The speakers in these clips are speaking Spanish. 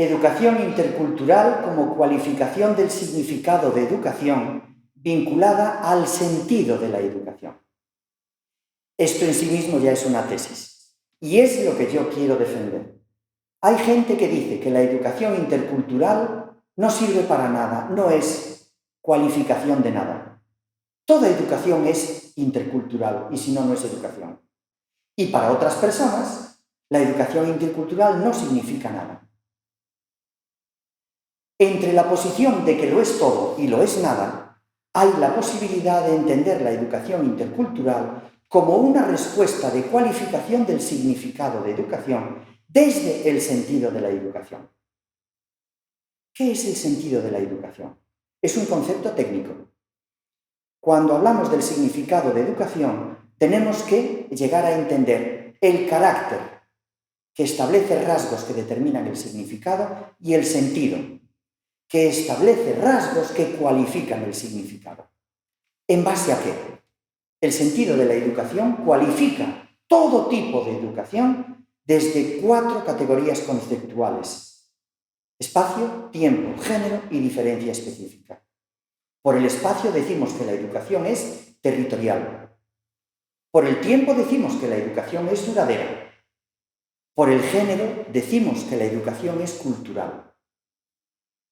Educación intercultural como cualificación del significado de educación vinculada al sentido de la educación. Esto en sí mismo ya es una tesis, y es lo que yo quiero defender. Hay gente que dice que la educación intercultural no sirve para nada, no es cualificación de nada. Toda educación es intercultural, y si no, no es educación. Y para otras personas, la educación intercultural no significa nada. Entre la posición de que lo es todo y lo es nada, hay la posibilidad de entender la educación intercultural como una respuesta de cualificación del significado de educación desde el sentido de la educación. ¿Qué es el sentido de la educación? Es un concepto técnico. Cuando hablamos del significado de educación, tenemos que llegar a entender el carácter que establece rasgos que determinan el significado y el sentido, que establece rasgos que cualifican el significado. ¿En base a qué? El sentido de la educación cualifica todo tipo de educación desde 4 categorías conceptuales: espacio, tiempo, género y diferencia específica. Por el espacio decimos que la educación es territorial. Por el tiempo decimos que la educación es duradera. Por el género decimos que la educación es cultural.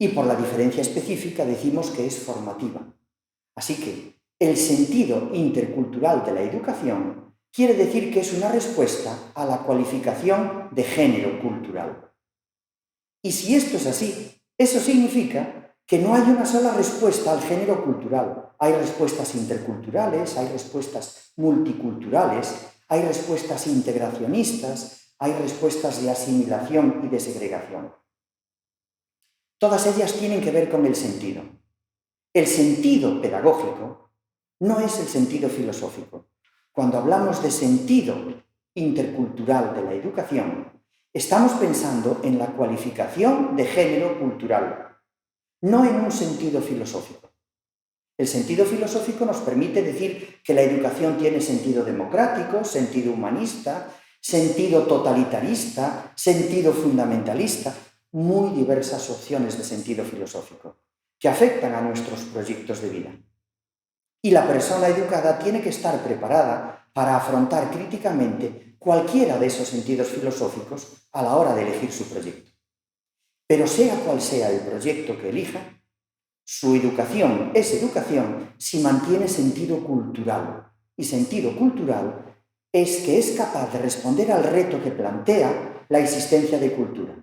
Y por la diferencia específica decimos que es formativa. Así que el sentido intercultural de la educación quiere decir que es una respuesta a la cualificación de género cultural. Y si esto es así, eso significa que no hay una sola respuesta al género cultural. Hay respuestas interculturales, hay respuestas multiculturales, hay respuestas integracionistas, hay respuestas de asimilación y de segregación. Todas ellas tienen que ver con el sentido. El sentido pedagógico no es el sentido filosófico. Cuando hablamos de sentido intercultural de la educación, estamos pensando en la cualificación de género cultural, no en un sentido filosófico. El sentido filosófico nos permite decir que la educación tiene sentido democrático, sentido humanista, sentido totalitarista, sentido fundamentalista, muy diversas opciones de sentido filosófico que afectan a nuestros proyectos de vida. Y la persona educada tiene que estar preparada para afrontar críticamente cualquiera de esos sentidos filosóficos a la hora de elegir su proyecto. Pero sea cual sea el proyecto que elija, su educación es educación si mantiene sentido cultural. Y sentido cultural es que es capaz de responder al reto que plantea la existencia de cultura.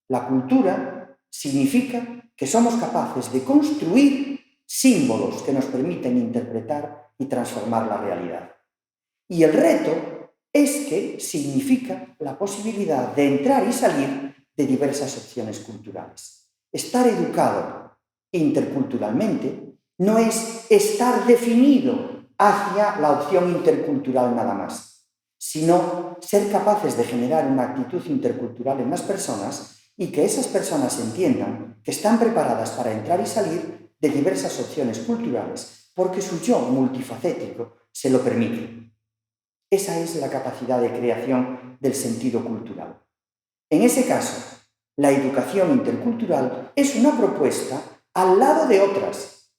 La cultura significa que somos capaces de construir símbolos que nos permiten interpretar y transformar la realidad. Y el reto es que significa la posibilidad de entrar y salir de diversas opciones culturales. Estar educado interculturalmente no es estar definido hacia la opción intercultural nada más, sino ser capaces de generar una actitud intercultural en las personas y que esas personas entiendan que están preparadas para entrar y salir de diversas opciones culturales porque su yo multifacético se lo permite. Esa es la capacidad de creación del sentido cultural. En ese caso, la educación intercultural es una propuesta al lado de otras.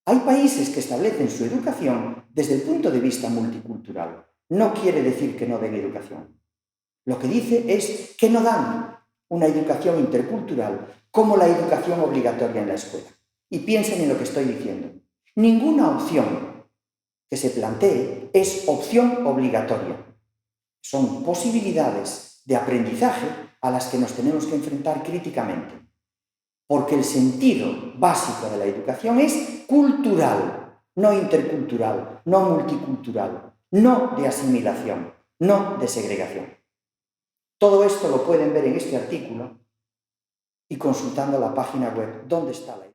Hay países que establecen su educación desde el punto de vista multicultural. No quiere decir que no den educación. Lo que dice es que no dan una educación intercultural como la educación obligatoria en la escuela. Y piensen en lo que estoy diciendo. Ninguna opción que se plantee es opción obligatoria. Son posibilidades de aprendizaje a las que nos tenemos que enfrentar críticamente. Porque el sentido básico de la educación es cultural, no intercultural, no multicultural, no de asimilación, no de segregación. Todo esto lo pueden ver en este artículo y consultando la página web ¿Dónde está la educación?